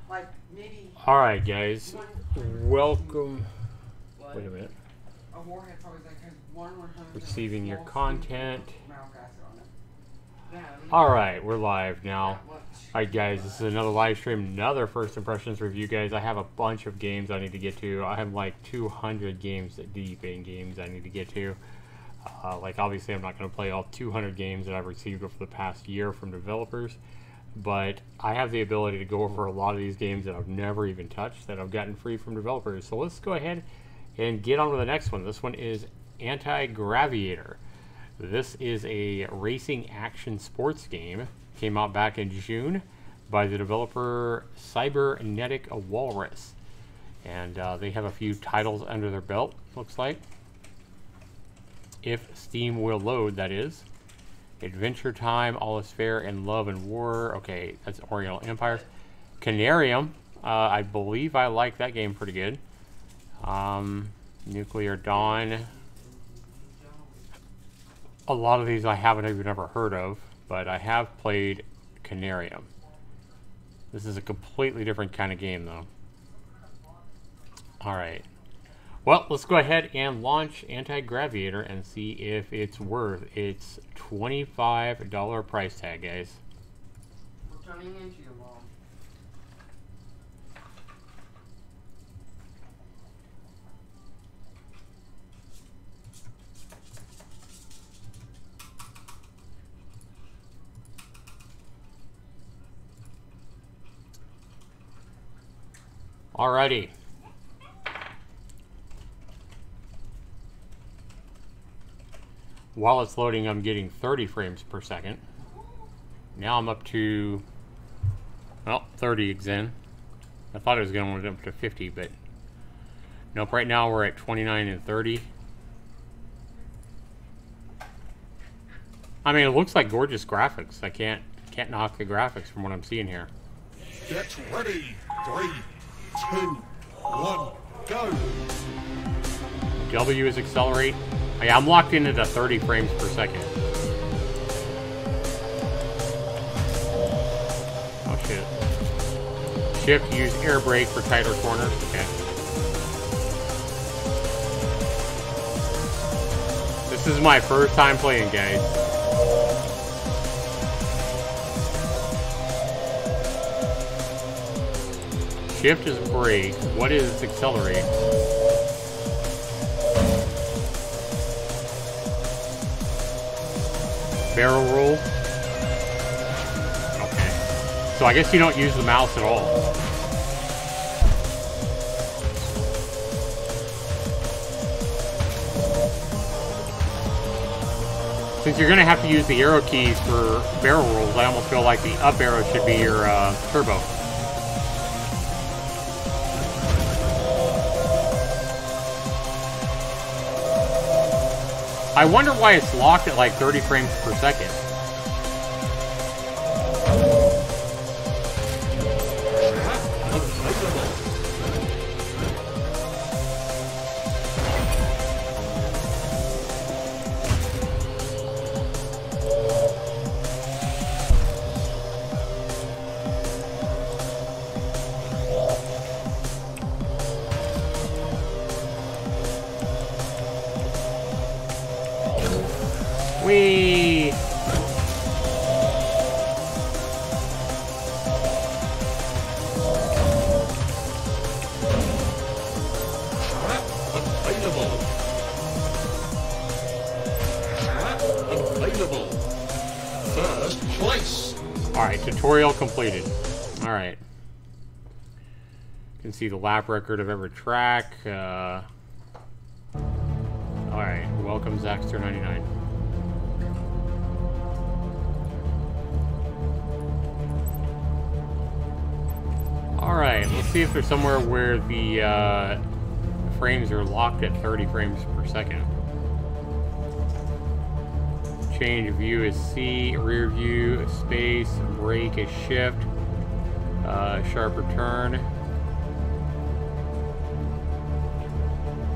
Like maybe. All right, guys. Welcome. What? Wait a minute. A warhead probably like has 1/100. Receiving your content. Mouth acid on it. Yeah, All right, we're live now. All right, guys, this is another live stream, another first impressions review, guys. I have a bunch of games I need to get to. I have like 200 games deep in games I need to get to. Like, obviously, I'm not going to play all 200 games that I've received over the past year from developers, but I have the ability to go over a lot of these games that I've never even touched, that I've gotten free from developers. So let's go ahead and get on to the next one. This one is Antigraviator. This is a racing action sports game. Came out back in June by the developer Cybernetic Walrus. And they have a few titles under their belt, looks like. If Steam will load, that is. Adventure Time, All Is Fair, and Love and War. Okay, that's Oriental Empires. Canarium. I believe I like that game pretty good. Nuclear Dawn. A lot of these I haven't even ever heard of, but I have played Canarium. This is a completely different kind of game, though. Alright. Well, let's go ahead and launch Antigraviator and see if it's worth its $25 price tag, guys. We're turning into your mom. Alrighty. While it's loading, I'm getting 30 frames per second. Now I'm up to, well, 30 again. I thought it was going to go up to 50, but nope. Right now we're at 29 and 30. I mean, it looks like gorgeous graphics. I can't knock the graphics from what I'm seeing here. Get ready. 3, 2, 1, go. W is accelerate. Yeah, I'm locked in at 30 frames per second. Oh shit. Shift, use air brake for tighter corners. Okay. This is my first time playing, guys. Shift is brake. What is accelerate? Barrel roll. Okay. So I guess you don't use the mouse at all. Since you're going to have to use the arrow keys for barrel rolls, I almost feel like the up arrow should be your turbo. I wonder why it's locked at like 30 frames per second. Whee! Available. First place. Alright, tutorial completed. Alright. You can see the lap record of every track. Alright, welcome Zaxtorian 99. Alright, let's see if there's somewhere where the frames are locked at 30 frames per second. Change view is C, rear view is space, brake is shift, sharper turn,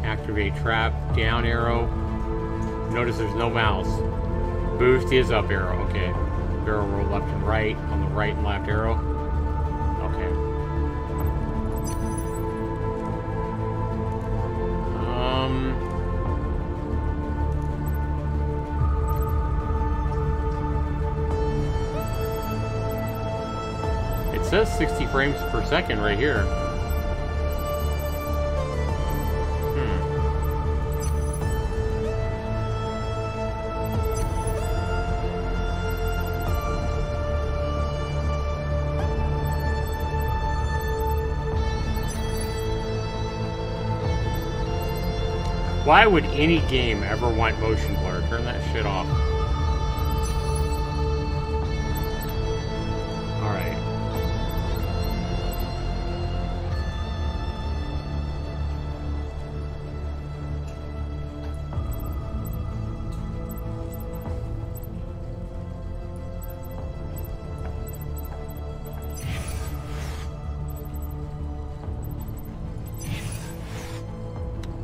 activate trap, down arrow. Notice there's no mouse. Boost is up arrow, okay. Barrel roll left and right on the right and left arrow. Okay. says 60 frames per second right here. Why would any game ever want motion blur? Turn that shit off. Alright.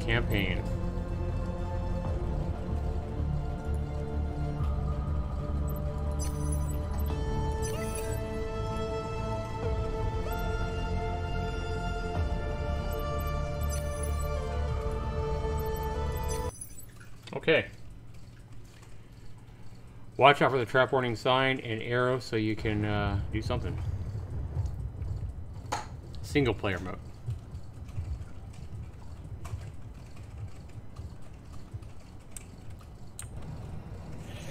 Campaign. Okay. Watch out for the trap warning sign and arrow so you can do something. Single player mode.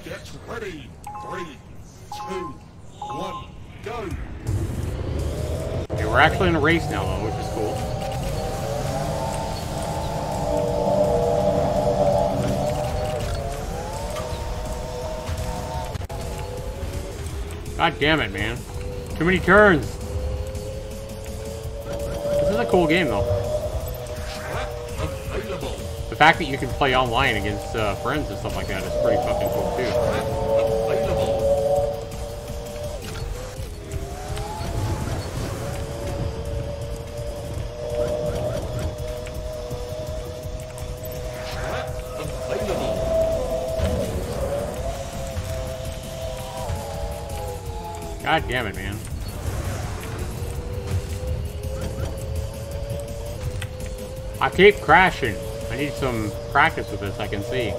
Get ready. 3, 2, 1, go. Okay, we're actually in a race now, though, which is cool. God damn it, man. Too many turns. This is a cool game, though. The fact that you can play online against friends and stuff like that is pretty fucking cool, too. God damn it, man. I keep crashing. I need some practice with this, I can see.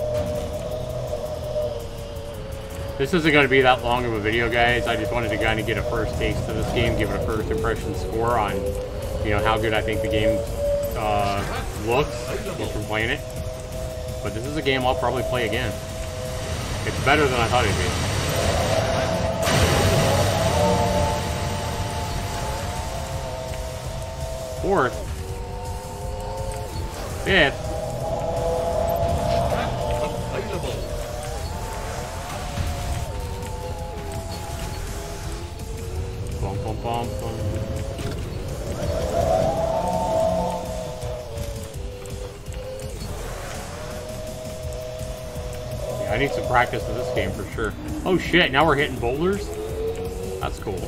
This isn't going to be that long of a video, guys. I just wanted to kind of get a first taste of this game, give it a first impression score on, you know, how good I think the game looks from playing it. But this is a game I'll probably play again. It's better than I thought it'd be. Fourth, fifth, bum, bum, bum, bum. Yeah, I need some practice with this game for sure. Oh shit, now we're hitting boulders? That's cool.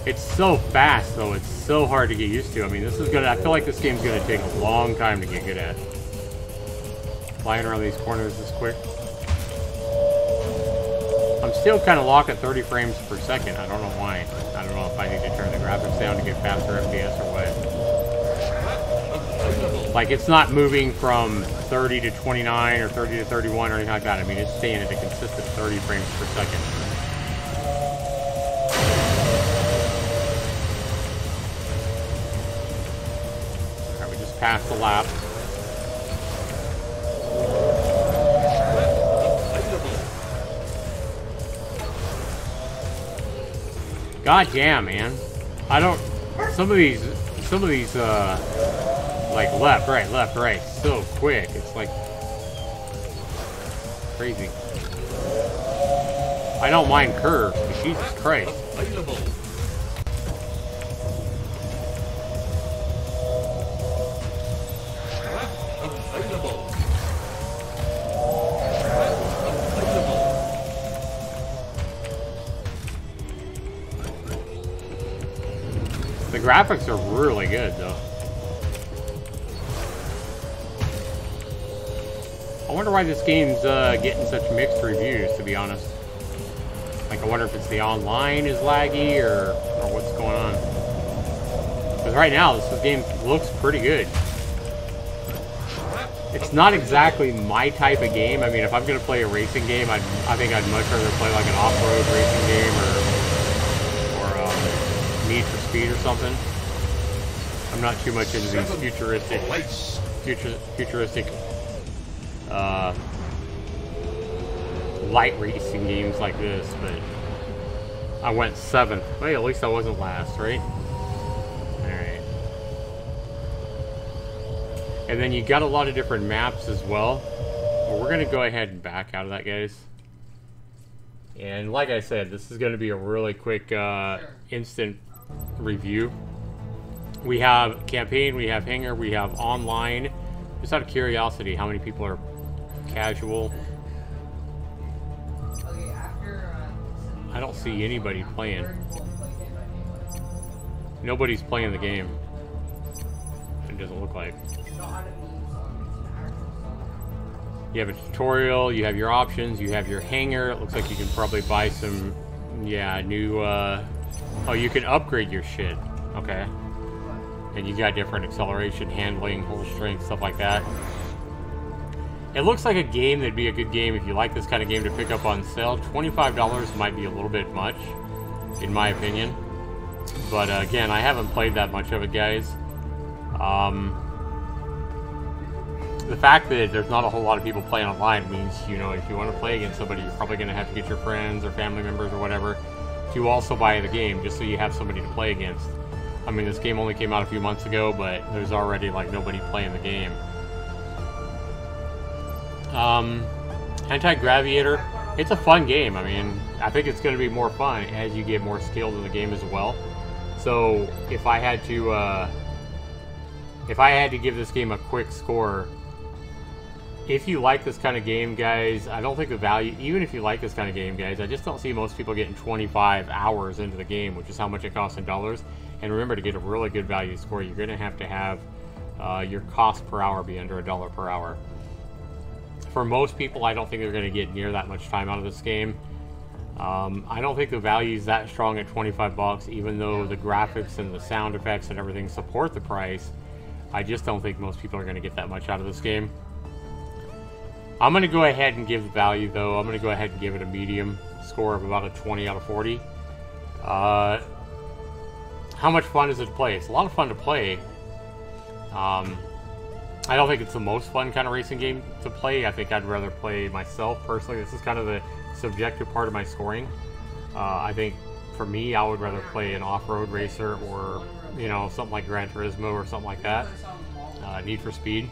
It's so fast, though. It's so hard to get used to. I mean, this is gonna. I feel like this game's gonna take a long time to get good at. Flying around these corners this quick. I'm still kind of locked at 30 frames per second. I don't know why. I don't know if I need to turn the graphics down to get faster FPS or what. Like, it's not moving from 30 to 29 or 30 to 31 or anything like that. I mean, it's staying at a consistent 30 frames per second. Past the lap. God damn, man. I don't. Some of these, like left, right, so quick. It's like crazy. I don't mind curves, but Jesus Christ. The graphics are really good, though. I wonder why this game's getting such mixed reviews, to be honest. Like, I wonder if it's the online is laggy or what's going on. Because right now, this game looks pretty good. It's not exactly my type of game. I mean, if I'm going to play a racing game, I think I'd much rather play like an off-road racing game or Need for Speed or something. I'm not too much into these futuristic light racing games like this, but I went 7th. Well, at least I wasn't last, right? Alright. And then you got a lot of different maps as well. Well, we're going to go ahead and back out of that, guys. And like I said, this is going to be a really quick instant review. We have campaign, we have hangar, we have online. Just out of curiosity, how many people are casual? I don't see anybody playing. Nobody's playing the game. It doesn't look like. You have a tutorial, you have your options, you have your hangar. It looks like you can probably buy some, yeah, new, oh, you can upgrade your shit. Okay. And you got different acceleration, handling, hull strength, stuff like that. It looks like a game that'd be a good game if you like this kind of game to pick up on sale. $25 might be a little bit much, in my opinion. But again, I haven't played that much of it, guys. The fact that there's not a whole lot of people playing online means, you know, if you want to play against somebody, you're probably going to have to get your friends or family members or whatever to also buy the game, just so you have somebody to play against. I mean, this game only came out a few months ago, but there's already, like, nobody playing the game. Antigraviator, it's a fun game. I mean, I think it's going to be more fun as you get more skilled in the game as well. So, if I had to give this game a quick score, if you like this kind of game, guys, I don't think the value, even if you like this kind of game, guys, I just don't see most people getting 25 hours into the game, which is how much it costs in dollars. And remember, to get a really good value score, you're going to have your cost per hour be under $1 per hour. For most people, I don't think they're going to get near that much time out of this game. I don't think the value is that strong at 25 bucks, even though the graphics and the sound effects and everything support the price. I just don't think most people are going to get that much out of this game. I'm going to go ahead and give the value, though. I'm going to go ahead and give it a medium score of about a 20 out of 40. How much fun is it to play? It's a lot of fun to play. I don't think it's the most fun kind of racing game to play. I think I'd rather play myself, personally. This is kind of the subjective part of my scoring. I think, for me, I would rather play an off-road racer or, you know, something like Gran Turismo or something like that. Need for Speed.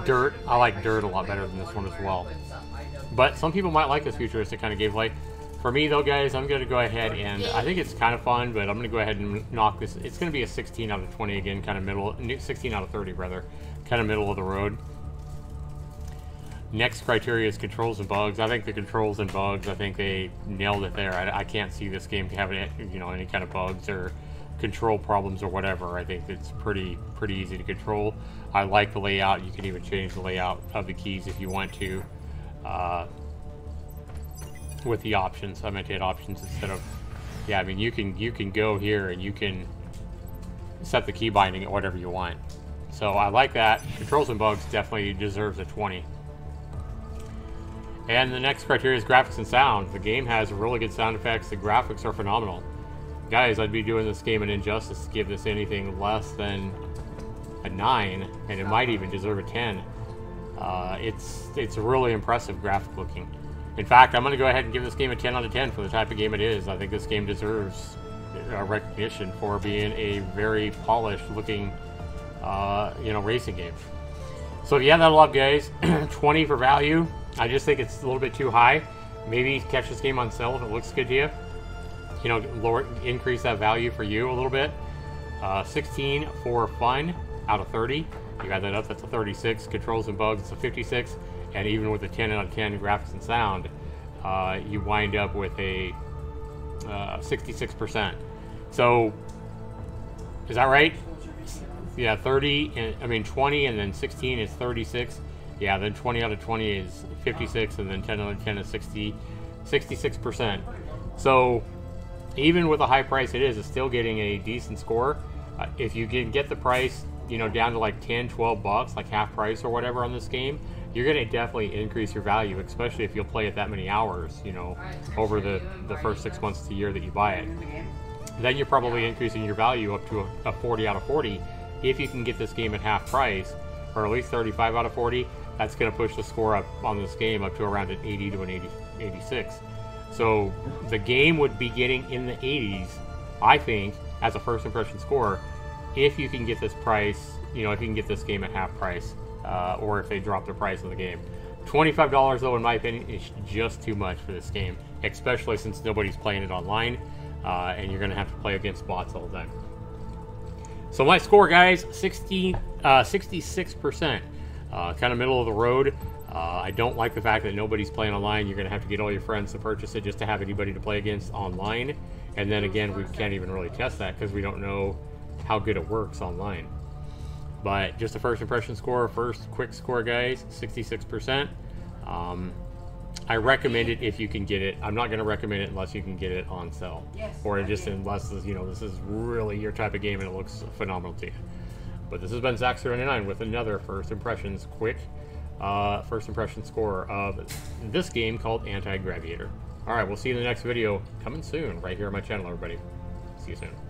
Dirt, I like Dirt a lot better than this one as well. But some people might like this futuristic kind of gameplay. For me, though, guys, I'm going to go ahead and I think it's kind of fun, but I'm going to go ahead and knock this. It's going to be a 16 out of 20 again, kind of middle, 16 out of 30 rather, kind of middle of the road. Next criteria is controls and bugs. I think the controls and bugs, I think they nailed it there. I can't see this game having, you know, any kind of bugs or control problems or whatever. I think it's pretty easy to control. I like the layout. You can even change the layout of the keys if you want to. With the options, I meant to hit options instead of, yeah, I mean, you can go here and you can set the key binding at whatever you want. So I like that. Controls and bugs definitely deserves a 20. And the next criteria is graphics and sound. The game has really good sound effects. The graphics are phenomenal. Guys, I'd be doing this game an injustice to give this anything less than a 9, and it might even deserve a 10. It's really impressive graphic looking. In fact, I'm going to go ahead and give this game a 10 out of 10 for the type of game it is. I think this game deserves recognition for being a very polished looking, you know, racing game. So if you have that love, guys, 20 for value. I just think it's a little bit too high. Maybe catch this game on sale if it looks good to you. You know, increase that value for you a little bit. 16 for fun out of 30. You got that up, that's a 36. Controls and bugs, it's a 56. And even with a 10 out of 10 graphics and sound, you wind up with a 66%. So, is that right? Yeah, 20 and then 16 is 36. Yeah, then 20 out of 20 is 56, and then 10 out of 10 is 66%. So even with the high price it is, it's still getting a decent score. If you can get the price, you know, down to like 10, 12 bucks, like half price or whatever on this game, you're going to definitely increase your value, especially if you'll play it that many hours, you know, over the first 6 months to a year that you buy it. Then you're probably increasing your value up to a 40 out of 40. If you can get this game at half price, or at least 35 out of 40, that's going to push the score up on this game up to around an 80 to an 86. So the game would be getting in the 80s, I think, as a first impression score, if you can get this price, you know, if you can get this game at half price, or if they drop the price of the game. $25 though, in my opinion, is just too much for this game, especially since nobody's playing it online, and you're going to have to play against bots all the time. So my score, guys, 66%, kind of middle of the road. I don't like the fact that nobody's playing online. You're going to have to get all your friends to purchase it just to have anybody to play against online. And then again, we can't even really test that because we don't know how good it works online. But just a first impression score, first quick score, guys, 66%. I recommend it if you can get it. I'm not going to recommend it unless you can get it on sale. Yes, or just unless, you know, this is really your type of game and it looks phenomenal to you. But this has been Zaxtorian with another first impressions quick first impression score of this game called Antigraviator. Alright, we'll see you in the next video coming soon right here on my channel, everybody. See you soon.